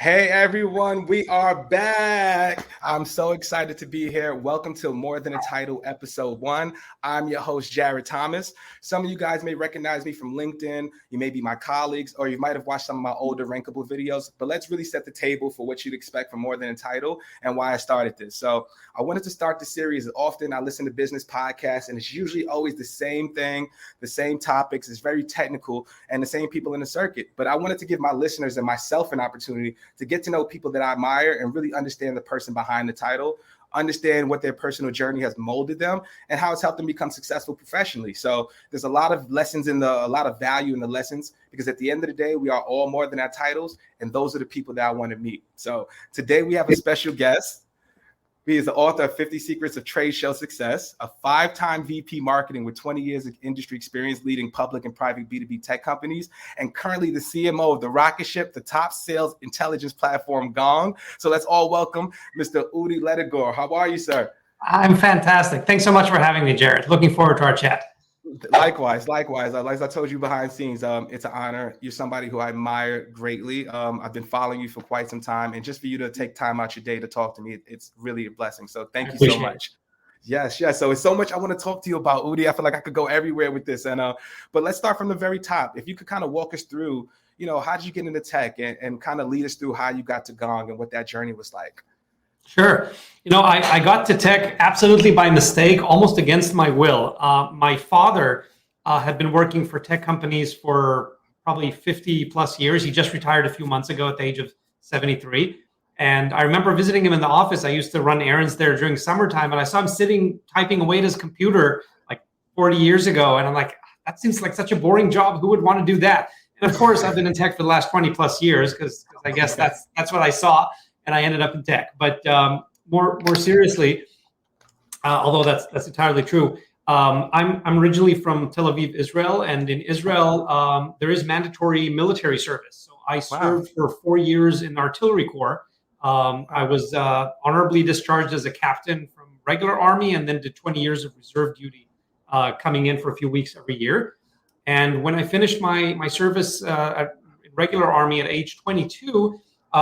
Hey everyone, we are back. I'm so excited to be here. Welcome to More Than a Title, Episode 1. I'm your host, Jared Thomas. Some of you guys may recognize me from LinkedIn. You may be my colleagues, or you might have watched some of my older rankable videos. But let's really set the table for what you'd expect from More Than a Title and why I started this. So I wanted to start the series. Often I listen to business podcasts, and it's usually always the same thing, the same topics. It's very technical, and the same people in the circuit. But I wanted to give my listeners and myself an opportunity to get to know people that I admire and really understand the person behind the title, understand what their personal journey has molded them and how it's helped them become successful professionally. So there's a lot of lessons a lot of value in the lessons, because at the end of the day, we are all more than our titles. And those are the people that I want to meet. So today we have a special guest. He is the author of 50 Secrets of Trade Show Success, a 5-time VP marketing with 20 years of industry experience leading public and private B2B tech companies, and currently the CMO of the rocket ship, the top sales intelligence platform, Gong. So let's all welcome Mr. Udi Ledergor. How are you, sir? I'm fantastic. Thanks so much for having me, Jared. Looking forward to our chat. Likewise. Like I told you behind the scenes, it's an honor. You're somebody who I admire greatly. I've been following you for quite some time, and just for you to take time out your day to talk to me, it's really a blessing. So thank you so much. Yes. So it's so much I want to talk to you about, Udi. I feel like I could go everywhere with this. But let's start from the very top. If you could kind of walk us through, how did you get into tech and kind of lead us through how you got to Gong and what that journey was like? Sure. I got to tech absolutely by mistake, almost against my will. My father had been working for tech companies for probably 50 plus years. He just retired a few months ago at the age of 73. And I remember visiting him in the office. I used to run errands there during summertime, and I saw him sitting, typing away at his computer like 40 years ago. And I'm like, that seems like such a boring job. Who would want to do that? And of course, I've been in tech for the last 20 plus years because I guess that's what I saw. And I ended up in tech. But more seriously, although that's entirely true, I'm originally from Tel Aviv, Israel, and in Israel there is mandatory military service. So I served for 4 years in the artillery corps. I was honorably discharged as a captain from regular army, and then did 20 years of reserve duty, coming in for a few weeks every year. And when I finished my service at regular army at age 22.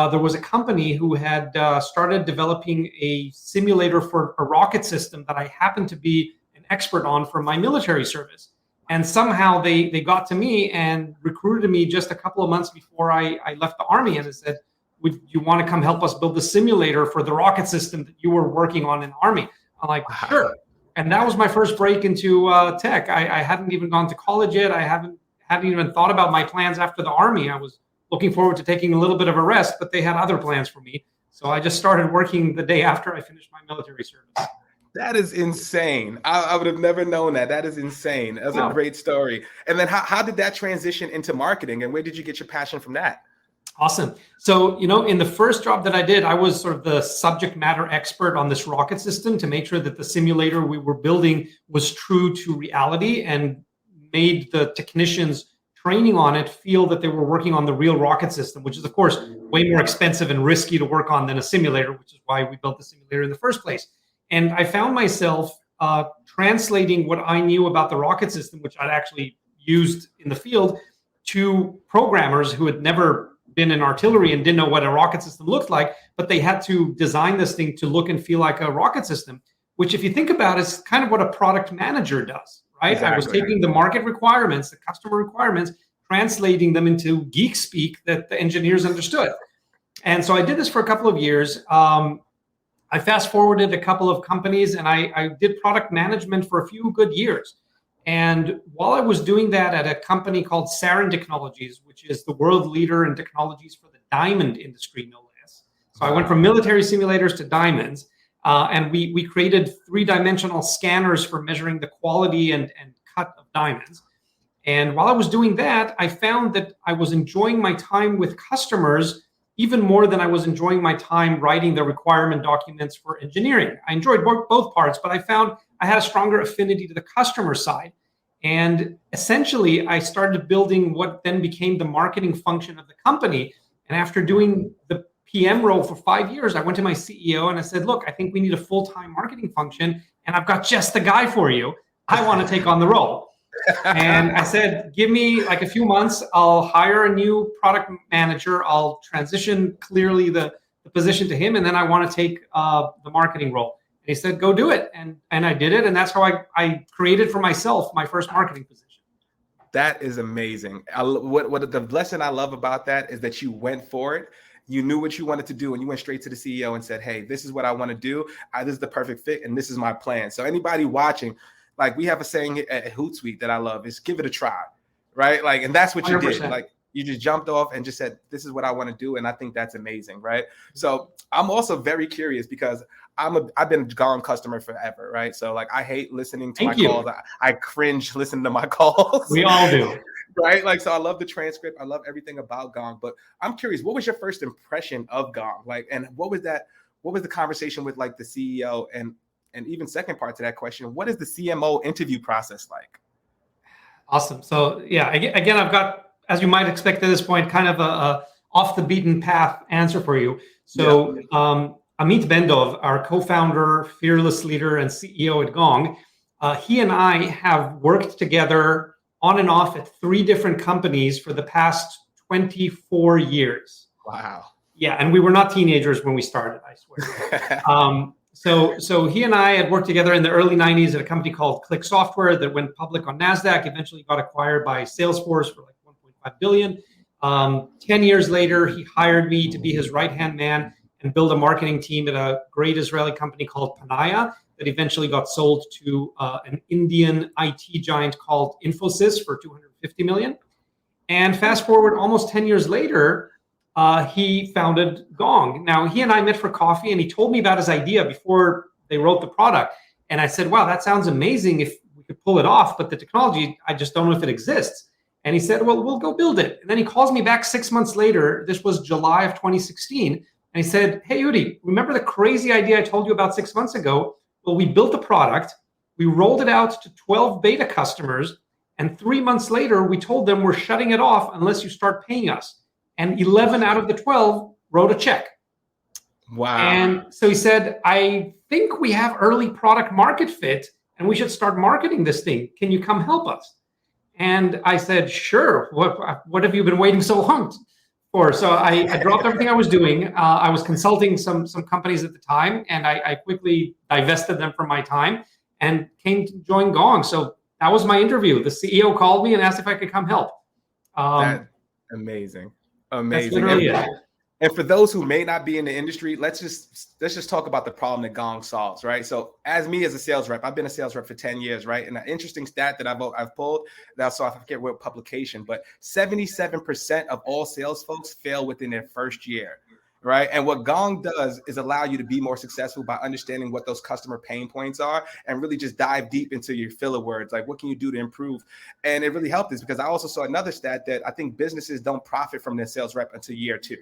There was a company who had started developing a simulator for a rocket system that I happened to be an expert on for my military service. And somehow they got to me and recruited me just a couple of months before I left the army, and they said, would you want to come help us build the simulator for the rocket system that you were working on in the army? I'm like, sure. And that was my first break into tech. I hadn't even gone to college yet. I hadn't even thought about my plans after the army. I was looking forward to taking a little bit of a rest, but they had other plans for me. So I just started working the day after I finished my military service. That is insane. I would have never known that. That is insane. That's a great story. And then how did that transition into marketing, and where did you get your passion from that? Awesome. So, in the first job that I did, I was sort of the subject matter expert on this rocket system to make sure that the simulator we were building was true to reality and made the technicians training on it feel that they were working on the real rocket system, which is, of course, way more expensive and risky to work on than a simulator, which is why we built the simulator in the first place. And I found myself translating what I knew about the rocket system, which I'd actually used in the field, to programmers who had never been in artillery and didn't know what a rocket system looked like, but they had to design this thing to look and feel like a rocket system, which, if you think about it, is kind of what a product manager does. Right? Exactly. I was taking the market requirements, the customer requirements, translating them into geek speak that the engineers understood. And so I did this for a couple of years. I fast forwarded a couple of companies, and I did product management for a few good years. And while I was doing that at a company called Sarin Technologies, which is the world leader in technologies for the diamond industry, no less. So I went from military simulators to diamonds. And we created 3-dimensional scanners for measuring the quality and cut of diamonds. And while I was doing that, I found that I was enjoying my time with customers even more than I was enjoying my time writing the requirement documents for engineering. I enjoyed both parts, but I found I had a stronger affinity to the customer side. And essentially, I started building what then became the marketing function of the company. And after doing the PM role for 5 years, I went to my CEO and I said, look, I think we need a full-time marketing function, and I've got just the guy for you. I want to take on the role. And I said, give me like a few months. I'll hire a new product manager. I'll transition clearly the position to him. And then I want to take the marketing role. And he said, go do it. And I did it. And that's how I created for myself my first marketing position. That is amazing. What the lesson I love about that is that you went for it. You knew what you wanted to do, and you went straight to the CEO and said, hey, this is what I want to do. This is the perfect fit, and this is my plan. So anybody watching, like we have a saying at Hootsuite that I love is give it a try, right? Like, and that's what you 100%. did. Like you just jumped off and just said, this is what I want to do. And I think that's amazing, right? So I'm also very curious because I've been a Gong customer forever, right? So like I hate listening to calls. I cringe listening to my calls. We all do. Right? Like, so I love the transcript. I love everything about Gong, but I'm curious, what was your first impression of Gong? Like, and what was the conversation with like the CEO? And even second part to that question, what is the CMO interview process like? Awesome. So yeah, again, I've got, as you might expect at this point, kind of a off the beaten path answer for you. So Amit Bendov, our co-founder, fearless leader, and CEO at Gong, he and I have worked together on and off at 3 different companies for the past 24 years. Wow. Yeah, and we were not teenagers when we started, I swear. So he and I had worked together in the early 90s at a company called Click Software that went public on NASDAQ, eventually got acquired by Salesforce for like $1.5 billion. 10 years later, he hired me to be his right-hand man and build a marketing team at a great Israeli company called Panaya that eventually got sold to an Indian IT giant called Infosys for $250 million. And fast forward almost 10 years later, he founded Gong. Now, he and I met for coffee, and he told me about his idea before they wrote the product. And I said, wow, that sounds amazing if we could pull it off, but the technology, I just don't know if it exists. And he said, well, we'll go build it. And then he calls me back 6 months later. This was July of 2016. And he said, hey, Udi, remember the crazy idea I told you about 6 months ago? Well, we built the product. We rolled it out to 12 beta customers. And 3 months later, we told them we're shutting it off unless you start paying us. And 11 out of the 12 wrote a check. Wow. And so he said, I think we have early product market fit and we should start marketing this thing. Can you come help us? And I said, sure. What have you been waiting so long for? So I dropped everything I was doing. I was consulting some companies at the time, and I quickly divested them from my time and came to join Gong. So that was my interview. The CEO called me and asked if I could come help. That's amazing. Amazing. That's literally it. And for those who may not be in the industry, let's just talk about the problem that Gong solves, right? So as a sales rep, I've been a sales rep for 10 years, right? And an interesting stat that I've pulled, that I saw, I forget what publication, but 77% of all sales folks fail within their first year, right? And what Gong does is allow you to be more successful by understanding what those customer pain points are and really just dive deep into your filler words. Like, what can you do to improve? And it really helped us because I also saw another stat that I think businesses don't profit from their sales rep until year 2.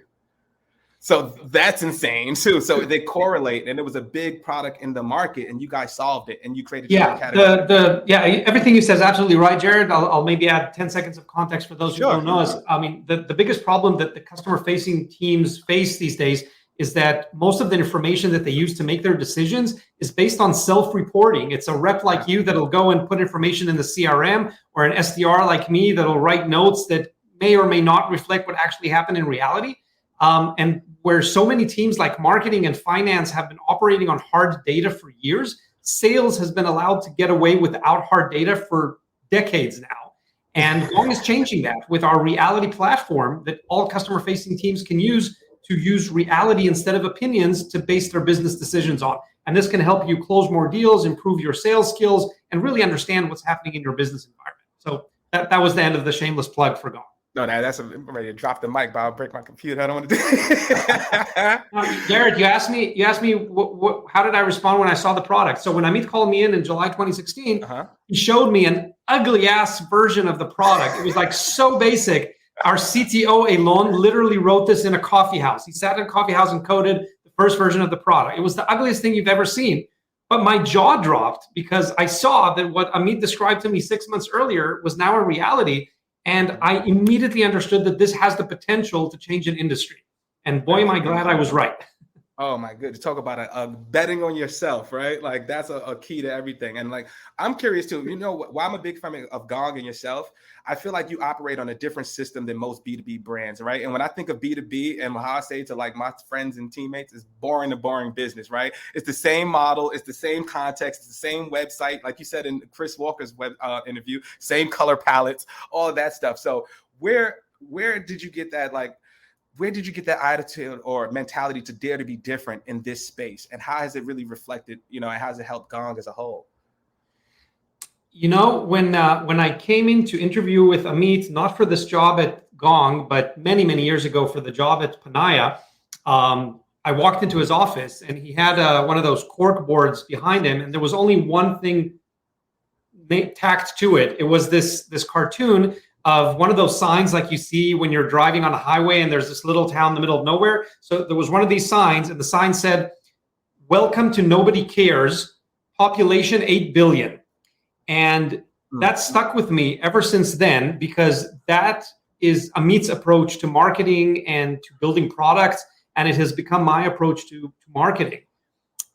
So that's insane too. So they correlate, and it was a big product in the market, and you guys solved it, and you created your category. Everything you said is absolutely right, Jared. I'll maybe add 10 seconds of context for those who don't know us. I mean, the biggest problem that the customer-facing teams face these days is that most of the information that they use to make their decisions is based on self-reporting. It's a rep like you that'll go and put information in the CRM, or an SDR like me that'll write notes that may or may not reflect what actually happened in reality. And where so many teams like marketing and finance have been operating on hard data for years, sales has been allowed to get away without hard data for decades now. And Gong is changing that with our reality platform that all customer-facing teams can use to use reality instead of opinions to base their business decisions on. And this can help you close more deals, improve your sales skills, and really understand what's happening in your business environment. So that was the end of the shameless plug for Gong. No, I'm ready to drop the mic, but I'll break my computer. I don't want to do it. Jared, you asked me how did I respond when I saw the product? So when Amit called me in July 2016, he showed me an ugly ass version of the product. It was like so basic. Our CTO, Elon, literally wrote this in a coffee house. He sat in a coffee house and coded the first version of the product. It was the ugliest thing you've ever seen. But my jaw dropped because I saw that what Amit described to me 6 months earlier was now a reality. And I immediately understood that this has the potential to change an industry. And boy, am I glad I was right. Oh my goodness. Talk about a betting on yourself, right? Like that's a key to everything. And like, I'm curious too, why I'm a big fan of Gong and yourself. I feel like you operate on a different system than most B2B brands, right? And when I think of B2B and how I say to like my friends and teammates, it's boring business, right? It's the same model. It's the same context. It's the same website. Like you said in Chris Walker's web interview, same color palettes, all of that stuff. So where did you get that, like, where did you get that attitude or mentality to dare to be different in this space? And how has it really reflected, and how has it helped Gong as a whole? When I came in to interview with Amit, not for this job at Gong, but many, many years ago for the job at Panaya, I walked into his office and he had one of those cork boards behind him. And there was only one thing tacked to it. It was this cartoon of one of those signs like you see when you're driving on a highway and there's this little town in the middle of nowhere. So there was one of these signs and the sign said, "Welcome to Nobody Cares, population 8 billion. And that stuck with me ever since then, because that is Amit's approach to marketing and to building products. And it has become my approach to marketing.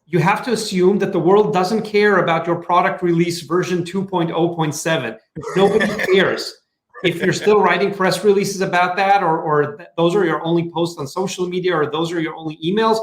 You have to assume that the world doesn't care about your product release version 2.0.7. Nobody cares. If you're still writing press releases about that, or those are your only posts on social media, or those are your only emails,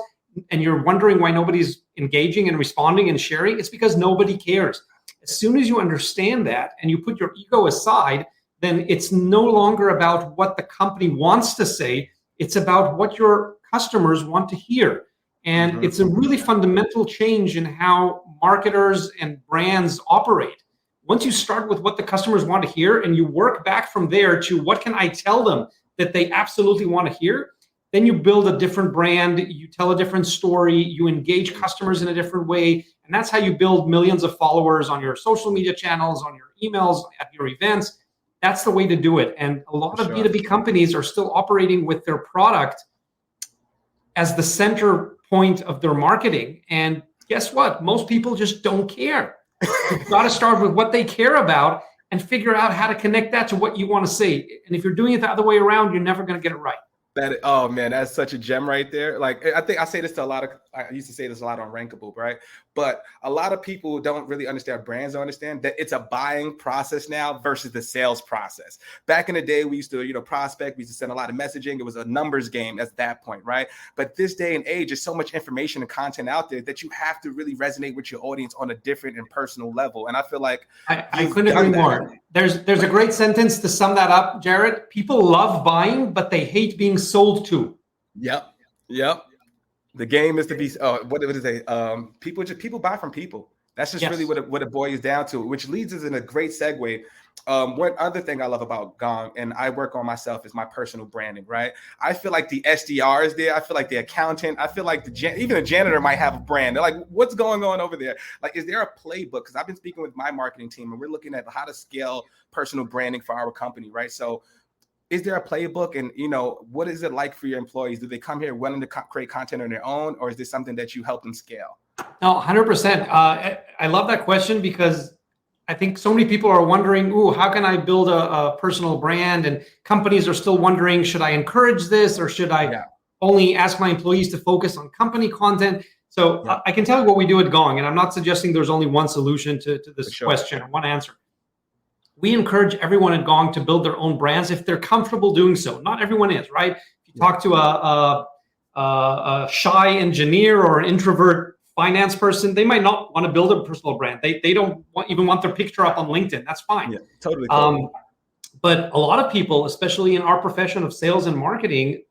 and you're wondering why nobody's engaging and responding and sharing, it's because nobody cares. As soon as you understand that and you put your ego aside, then it's no longer about what the company wants to say. It's about what your customers want to hear. And it's a really fundamental change in how marketers and brands operate. Once you start with what the customers want to hear and you work back from there to what can I tell them that they absolutely want to hear, then you build a different brand, you tell a different story, you engage customers in a different way. And that's how you build millions of followers on your social media channels, on your emails, at your events. That's the way to do it. And a lot of B2B companies are still operating with their product as the center point of their marketing. And guess what? Most people just don't care. You've got to start with what they care about and figure out how to connect that to what you want to say. And if you're doing it the other way around, you're never going to get it right. Oh man, that's such a gem right there. Like, I think I say this to I used to say this a lot on Rankable, right? But a lot of people don't really understand, brands don't understand that it's a buying process now versus the sales process. Back in the day, we used to, prospect, we used to send a lot of messaging. It was a numbers game at that point, right? But this day and age, there's so much information and content out there that you have to really resonate with your audience on a different and personal level. And I feel like I couldn't agree more. There's a great sentence to sum that up, Jared. People love buying, but they hate being sold to. Yep. The game is to be. What is it? People buy from people. That's just really what it boils down to. Which leads us in a great segue. One other thing I love about Gong, and I work on myself, is my personal branding. Right. I feel like the SDR is there. I feel like the accountant. I feel like even the janitor might have a brand. They're like, what's going on over there? Like, is there a playbook? Because I've been speaking with my marketing team, and we're looking at how to scale personal branding for our company. Right. So, is there a playbook, and what is it like for your employees? Do they come here willing to create content on their own, or is this something that you help them scale? No, 100%. I love that question, because I think so many people are wondering, how can I build a personal brand? And companies are still wondering, should I encourage this, or should I only ask my employees to focus on company content? So I can tell you what we do at Gong, and I'm not suggesting there's only one solution to this question, one answer. We encourage everyone at Gong to build their own brands if they're comfortable doing so. Not everyone is, right? If you talk to a shy engineer or an introvert finance person, they might not want to build a personal brand. They don't even want their picture up on LinkedIn. That's fine. Yeah, totally. But a lot of people, especially in our profession of sales and marketing,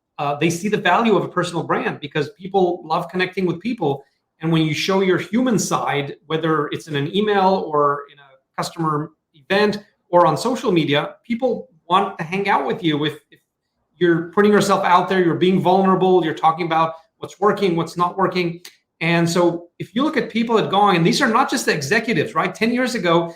they see the value of a personal brand, because people love connecting with people. And when you show your human side, whether it's in an email or in a customer event or on social media, people want to hang out with you. If you're putting yourself out there, you're being vulnerable, you're talking about what's working, what's not working. And so if you look at people at Gong, and these are not just the executives, right? 10 years ago,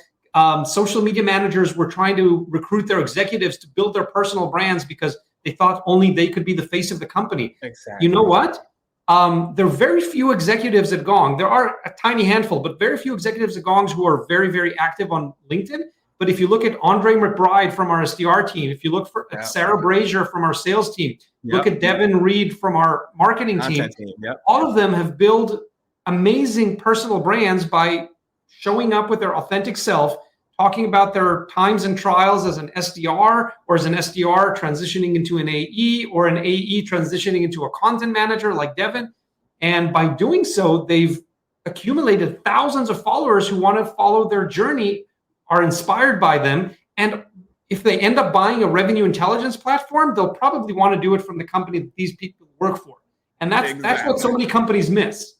social media managers were trying to recruit their executives to build their personal brands because they thought only they could be the face of the company. Exactly. You know what? There are very few executives at Gong. There are a tiny handful, but very few executives at Gongs who are very, very active on LinkedIn. But if you look at Andre McBride from our SDR team, if you look at Yep. Sarah Brazier from our sales team, look Yep. at Devin Reed from our marketing team, Yep. all of them have built amazing personal brands by showing up with their authentic self, talking about their times and trials as an SDR, or as an SDR transitioning into an AE, or an AE transitioning into a content manager like Devin. And by doing so, they've accumulated thousands of followers who want to follow their journey, are inspired by them. And if they end up buying a revenue intelligence platform, they'll probably want to do it from the company that these people work for. And that's what so many companies miss.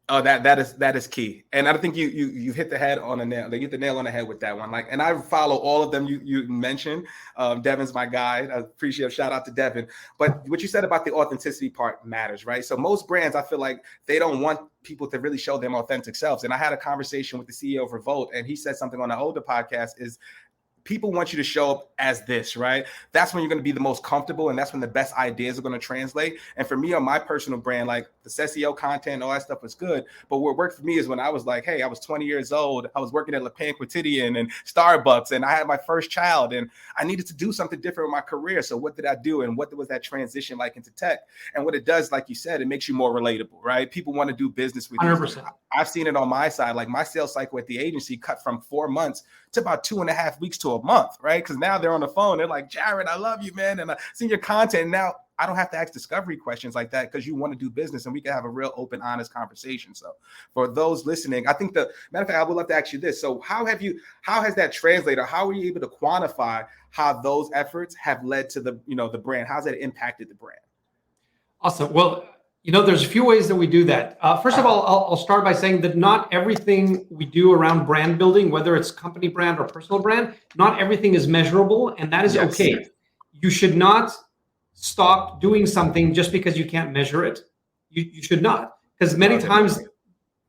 Oh, that is key, and I think you hit the head on a nail. They hit the nail on the head with that one. Like, and I follow all of them you mentioned. Devin's my guy. I appreciate. Shout out to Devin. But what you said about the authenticity part matters, right? So most brands, I feel like they don't want people to really show them authentic selves. And I had a conversation with the CEO of Revolt, and he said something on the older podcast is, people want you to show up as this, right? That's when you're going to be the most comfortable, and that's when the best ideas are going to translate. And for me, on my personal brand, like the SEO content, all that stuff was good. But what worked for me is when I was like, hey, I was 20 years old. I was working at Le Pain Quotidien and Starbucks, and I had my first child, and I needed to do something different with my career. So what did I do? And what was that transition like into tech? And what it does, like you said, it makes you more relatable, right? People want to do business with you. 100%. I've seen it on my side. Like my sales cycle at the agency cut from 4 months to about 2.5 weeks to a month, right? Because now they're on the phone. They're like, Jared, I love you, man. And I've seen your content. Now I don't have to ask discovery questions like that because you want to do business and we can have a real open, honest conversation. So for those listening, I think matter of fact, I would love to ask you this. So how has that translated? How are you able to quantify how those efforts have led to the brand? How's that impacted the brand? Awesome. Well, there's a few ways that we do that. First of all, I'll start by saying that not everything we do around brand building, whether it's company brand or personal brand, not everything is measurable, and that is okay. You should not stop doing something just because you can't measure it. You should not, because many times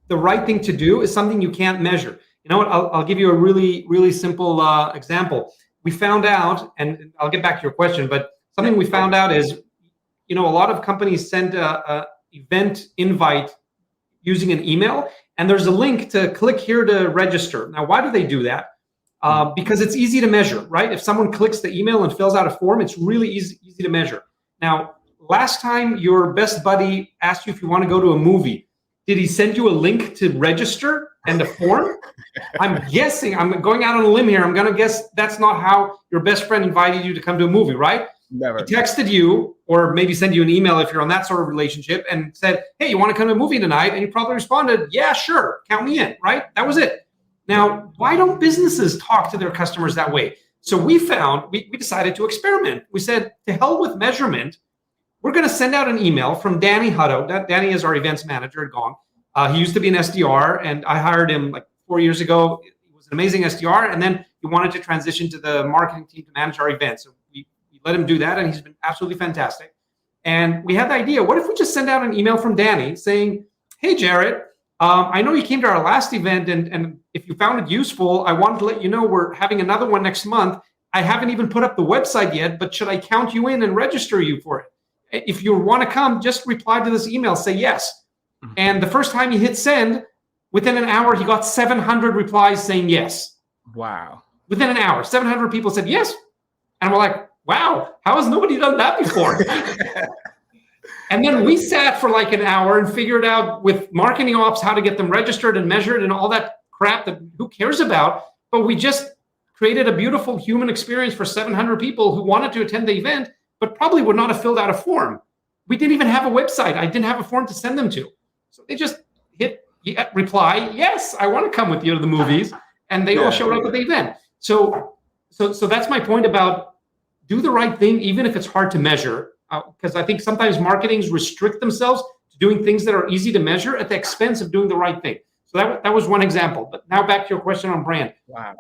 the right thing to do is something you can't measure. You know what? I'll give you a really, really simple example. We found out, and I'll get back to your question, but something we found out is, a lot of companies send a event invite using an email, and there's a link to click here to register. Now, why do they do that? Because it's easy to measure, right? If someone clicks the email and fills out a form, it's really easy to measure. Now, last time your best buddy asked you if you want to go to a movie, did he send you a link to register and a form? I'm guessing, I'm going out on a limb here, I'm going to guess that's not how your best friend invited you to come to a movie, right? Never. He texted you, or maybe send you an email if you're on that sort of relationship, and said, hey, you want to come to a movie tonight? And you probably responded, yeah, sure, count me in, right? That was it. Now, why don't businesses talk to their customers that way? So we decided to experiment. We said, to hell with measurement, we're going to send out an email from Danny Hutto. Danny is our events manager at Gong. He used to be an SDR, and I hired him like 4 years ago. He was an amazing SDR, and then he wanted to transition to the marketing team to manage our events. So we let him do that, and he's been absolutely fantastic. And we had the idea, what if we just send out an email from Danny saying, hey, Jared, I know you came to our last event, and if you found it useful, I wanted to let you know we're having another one next month. I haven't even put up the website yet, but should I count you in and register you for it? If you want to come, just reply to this email, say yes. And the first time he hit send, within an hour, he got 700 replies saying yes. Wow. Within an hour, 700 people said yes. And we're like, wow, how has nobody done that before? And then we sat for like an hour and figured out with marketing ops how to get them registered and measured and all that crap that who cares about. But we just created a beautiful human experience for 700 people who wanted to attend the event, but probably would not have filled out a form. We didn't even have a website. I didn't have a form to send them to. So they just hit reply, yes, I want to come with you to the movies. And they all showed up at the event. So that's my point about do the right thing, even if it's hard to measure. Because I think sometimes marketings restrict themselves to doing things that are easy to measure at the expense of doing the right thing. So that was one example. But now back to your question on brand. Wow.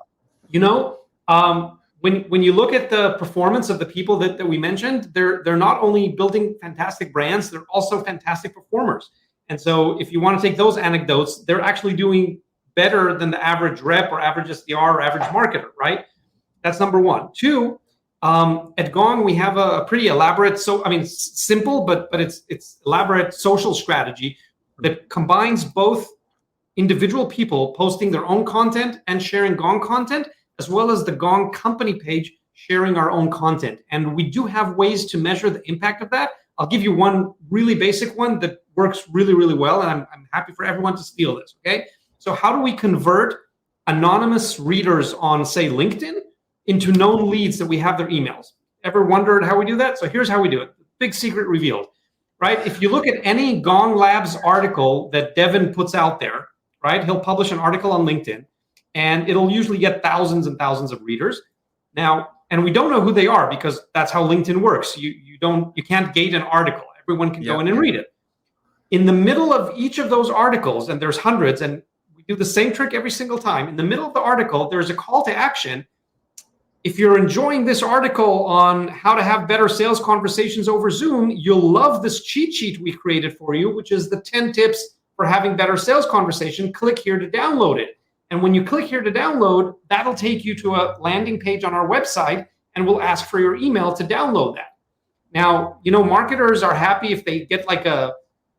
When you look at the performance of the people that we mentioned, they're not only building fantastic brands, they're also fantastic performers. And so if you want to take those anecdotes, they're actually doing better than the average rep or average SDR or average marketer, right? That's number one. Two, at Gong, we have a pretty elaborate, simple, but it's elaborate social strategy that combines both individual people posting their own content and sharing Gong content, as well as the Gong company page sharing our own content. And we do have ways to measure the impact of that. I'll give you one really basic one that works really, really well. And I'm happy for everyone to steal this, okay? So how do we convert anonymous readers on, say, LinkedIn into known leads that we have their emails? Ever wondered how we do that? So here's how we do it. Big secret revealed, right? If you look at any Gong Labs article that Devin puts out there, right? He'll publish an article on LinkedIn and it'll usually get thousands and thousands of readers. Now, and we don't know who they are because that's how LinkedIn works. You can't gate an article. Everyone can go in and read it. In the middle of each of those articles, and there's hundreds, and we do the same trick every single time. In the middle of the article, there's a call to action. If you're enjoying this article on how to have better sales conversations over Zoom, you'll love this cheat sheet we created for you, which is the 10 tips for having better sales conversation. Click here to download it. And when you click here to download, that'll take you to a landing page on our website, and we'll ask for your email to download that. Now, marketers are happy if they get like a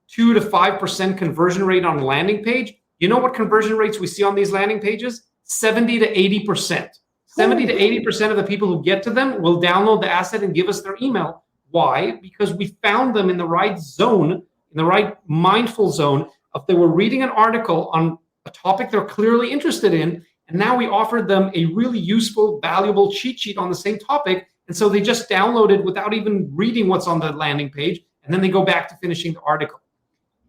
2 to 5% conversion rate on a landing page. You know what conversion rates we see on these landing pages? 70 to 80%. 70 to 80% of the people who get to them will download the asset and give us their email. Why? Because we found them in the right zone, in the right mindful zone of they were reading an article on a topic they're clearly interested in, and now we offered them a really useful, valuable cheat sheet on the same topic, and so they just downloaded without even reading what's on the landing page, and then they go back to finishing the article.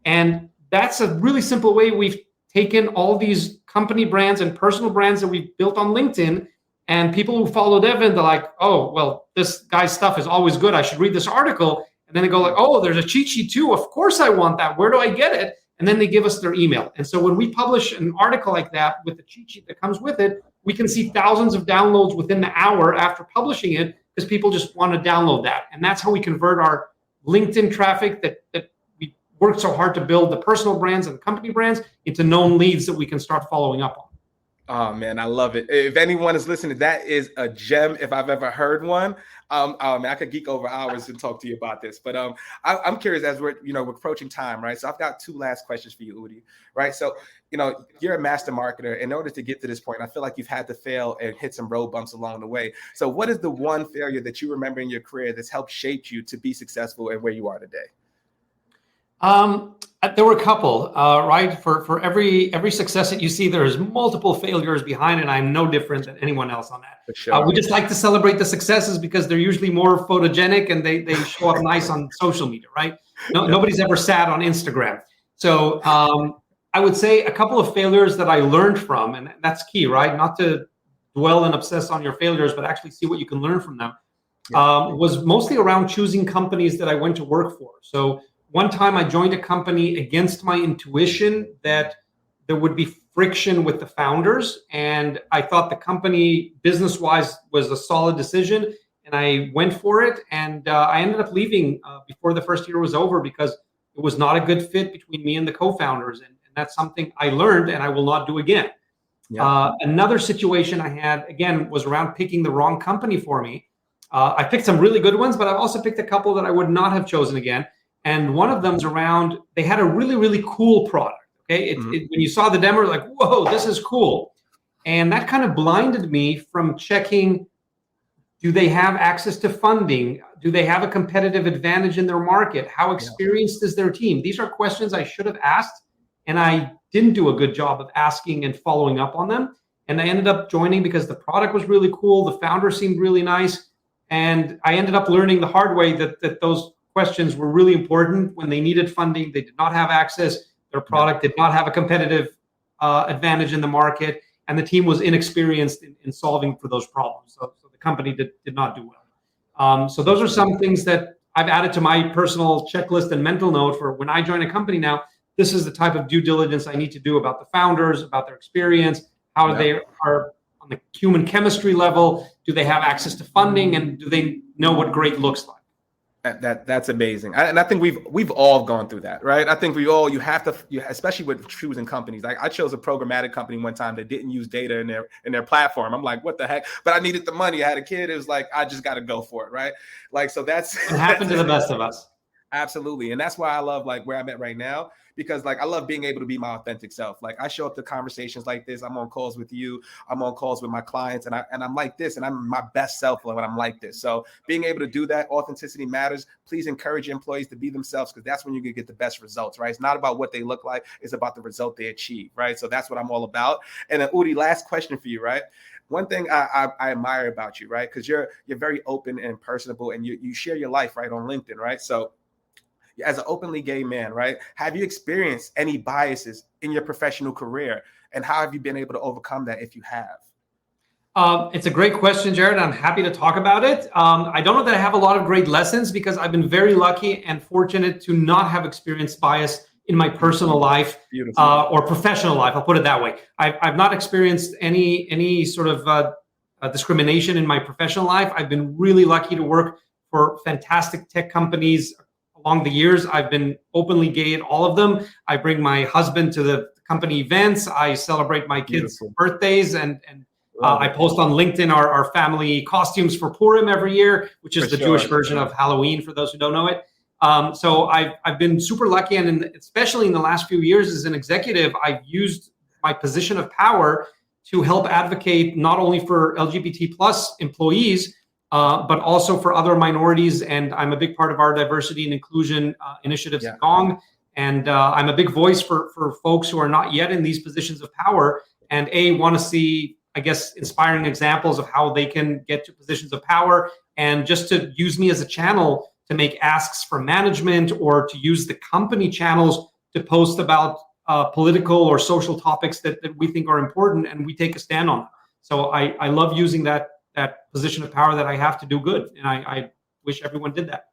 And that's a really simple way we've taken all these company brands and personal brands that we've built on LinkedIn, and people who follow Devin, they're like, oh, well, this guy's stuff is always good. I should read this article. And then they go like, oh, there's a cheat sheet too. Of course I want that. Where do I get it? And then they give us their email. And so when we publish an article like that with the cheat sheet that comes with it, we can see thousands of downloads within the hour after publishing it because people just want to download that. And that's how we convert our LinkedIn traffic that we worked so hard to build, the personal brands and company brands, into known leads that we can start following up on. Oh man, I love it. If anyone is listening, that is a gem if I've ever heard one. I could geek over hours and talk to you about this, but I'm curious as we're approaching time, right? So I've got two last questions for you, Udi, right? So you're a master marketer. In order to get to this point, I feel like you've had to fail and hit some road bumps along the way. So what is the one failure that you remember in your career that's helped shape you to be successful and where you are today? There were a couple, right? For every success that you see, there's multiple failures behind it. I'm no different than anyone else on that. For sure. We just like to celebrate the successes because they're usually more photogenic and they show up nice on social media, right? Nobody's ever sat on Instagram. So I would say a couple of failures that I learned from, and that's key, right? Not to dwell and obsess on your failures, but actually see what you can learn from them, was mostly around choosing companies that I went to work for. So one time I joined a company against my intuition that there would be friction with the founders. And I thought the company business-wise was a solid decision. And I went for it. And I ended up leaving before the first year was over because it was not a good fit between me and the co-founders. And that's something I learned and I will not do again. Yeah. Another situation I had, again, was around picking the wrong company for me. I picked some really good ones, but I've also picked a couple that I would not have chosen again. And one of them's around, they had a really, really cool product. Okay. When you saw the demo, like, whoa, this is cool. And that kind of blinded me from checking, do they have access to funding? Do they have a competitive advantage in their market? How experienced is their team? These are questions I should have asked, and I didn't do a good job of asking and following up on them. And I ended up joining because the product was really cool. The founder seemed really nice. And I ended up learning the hard way that those questions were really important. When they needed funding, they did not have access. Their product did not have a competitive advantage in the market, and the team was inexperienced in solving for those problems. So the company did not do well. So those are some things that I've added to my personal checklist and mental note for when I join a company now. This is the type of due diligence I need to do about the founders, about their experience, how they are on the human chemistry level. Do they have access to funding, and do they know what great looks like? That's amazing. And I think we've all gone through that, right? I think you have to, especially with choosing companies. Like I chose a programmatic company one time that didn't use data in their platform. I'm like, what the heck? But I needed the money. I had a kid. It was like, I just got to go for it, right? Like, so it happened to the best of us. Absolutely. And that's why I love like where I'm at right now, because like I love being able to be my authentic self. Like I show up to conversations like this. I'm on calls with you. I'm on calls with my clients, and I'm like this, and I'm my best self when I'm like this. So being able to do that, authenticity matters. Please encourage your employees to be themselves, because that's when you can get the best results, right? It's not about what they look like. It's about the result they achieve, right? So that's what I'm all about. And then Udi, last question for you, right? One thing I admire about you, right? Because you're very open and personable, and you share your life, right, on LinkedIn, right? So as an openly gay man, right, have you experienced any biases in your professional career, and how have you been able to overcome that if you have? It's a great question, Jared. I'm happy to talk about it. I don't know that I have a lot of great lessons, because I've been very lucky and fortunate to not have experienced bias in my personal life or professional life. I'll put it that way. I've not experienced any sort of discrimination in my professional life. I've been really lucky to work for fantastic tech companies along the years. I've been openly gay at all of them. I bring my husband to the company events. I celebrate my kids' birthdays, and I post on LinkedIn our family costumes for Purim every year, which is the Jewish version of Halloween, for those who don't know it. So I've been super lucky, and especially in the last few years as an executive, I've used my position of power to help advocate not only for LGBT plus employees, but also for other minorities. And I'm a big part of our diversity and inclusion initiatives at Gong. And I'm a big voice for folks who are not yet in these positions of power, and want to see, I guess, inspiring examples of how they can get to positions of power, and just to use me as a channel to make asks for management, or to use the company channels to post about political or social topics that we think are important, and we take a stand on them. So I love using that position of power that I have to do good, and I wish everyone did that.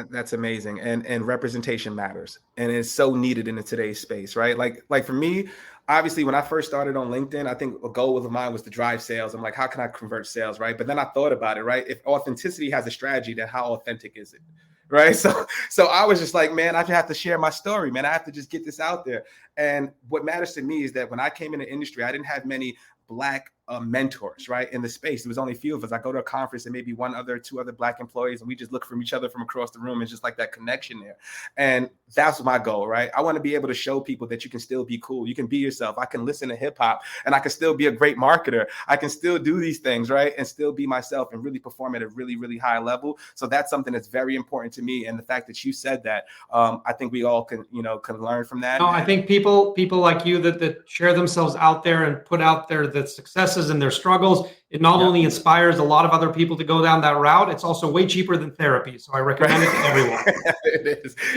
That's amazing. And representation matters, and it's so needed in today's space, right? Like for me, obviously, when I first started on LinkedIn, I think a goal of mine was to drive sales. I'm like, how can I convert sales, right? But then I thought about it, right? If authenticity has a strategy, then how authentic is it, right? So I was just like, man, I have to share my story, man. I have to just get this out there. And what matters to me is that when I came in the industry, I didn't have many Black mentors, right, in the space. There was only a few of us. I go to a conference and maybe two other Black employees, and we just look from each other from across the room, and just like that connection there. And that's my goal, right? I want to be able to show people that you can still be cool. You can be yourself. I can listen to hip hop, and I can still be a great marketer. I can still do these things, right, and still be myself and really perform at a really, really high level. So that's something that's very important to me. And the fact that you said that, I think we all can learn from that. No, I think people like you that share themselves out there and put out there the successes and their struggles, it not only inspires a lot of other people to go down that route, it's also way cheaper than therapy. So I recommend it to everyone.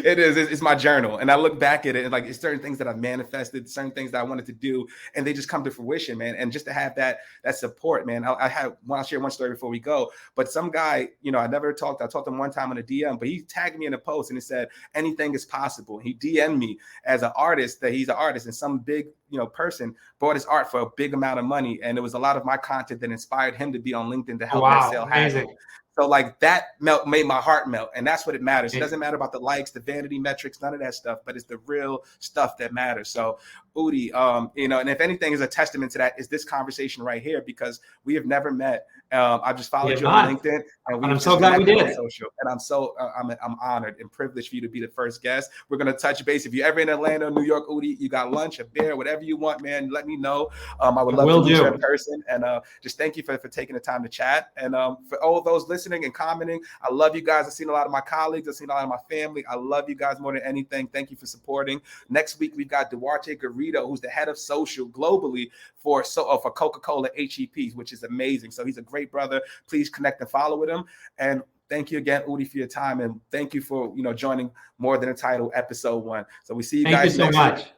It is. It's my journal. And I look back at it, and like, it's certain things that I've manifested, certain things that I wanted to do, and they just come to fruition, man. And just to have that support, man. I'll share one story before we go. But some guy, I talked to him one time on a DM, but he tagged me in a post, and it said, anything is possible. He DM'd me as an artist, that he's an artist, and some big person bought his art for a big amount of money. And it was a lot of my content that inspired him to be on LinkedIn to help that sale happen. So like that made my heart melt. And that's what it matters. It doesn't matter about the likes, the vanity metrics, none of that stuff, but it's the real stuff that matters. So Udi, and if anything is a testament to that, is this conversation right here, because we have never met. I've just followed you on LinkedIn, and I'm so glad we did it. Social, and I'm honored and privileged for you to be the first guest. We're gonna touch base. If you're ever in Atlanta, New York, Udi, you got lunch, a beer, whatever you want, man. Let me know. I would love to meet you in person. And just thank you for taking the time to chat. And for all those listening and commenting, I love you guys. I've seen a lot of my colleagues. I've seen a lot of my family. I love you guys more than anything. Thank you for supporting. Next week we've got Duarte Garrido, who's the head of social globally for Coca-Cola HEPs, which is amazing. So he's a great brother. Please connect and follow with him. And thank you again, Udi, for your time, and thank you for joining More Than a Title episode 1. So we see you guys next week.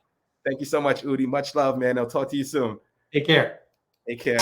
Thank you so much, Udi. Much love, man. I'll talk to you soon. Take care. Take care.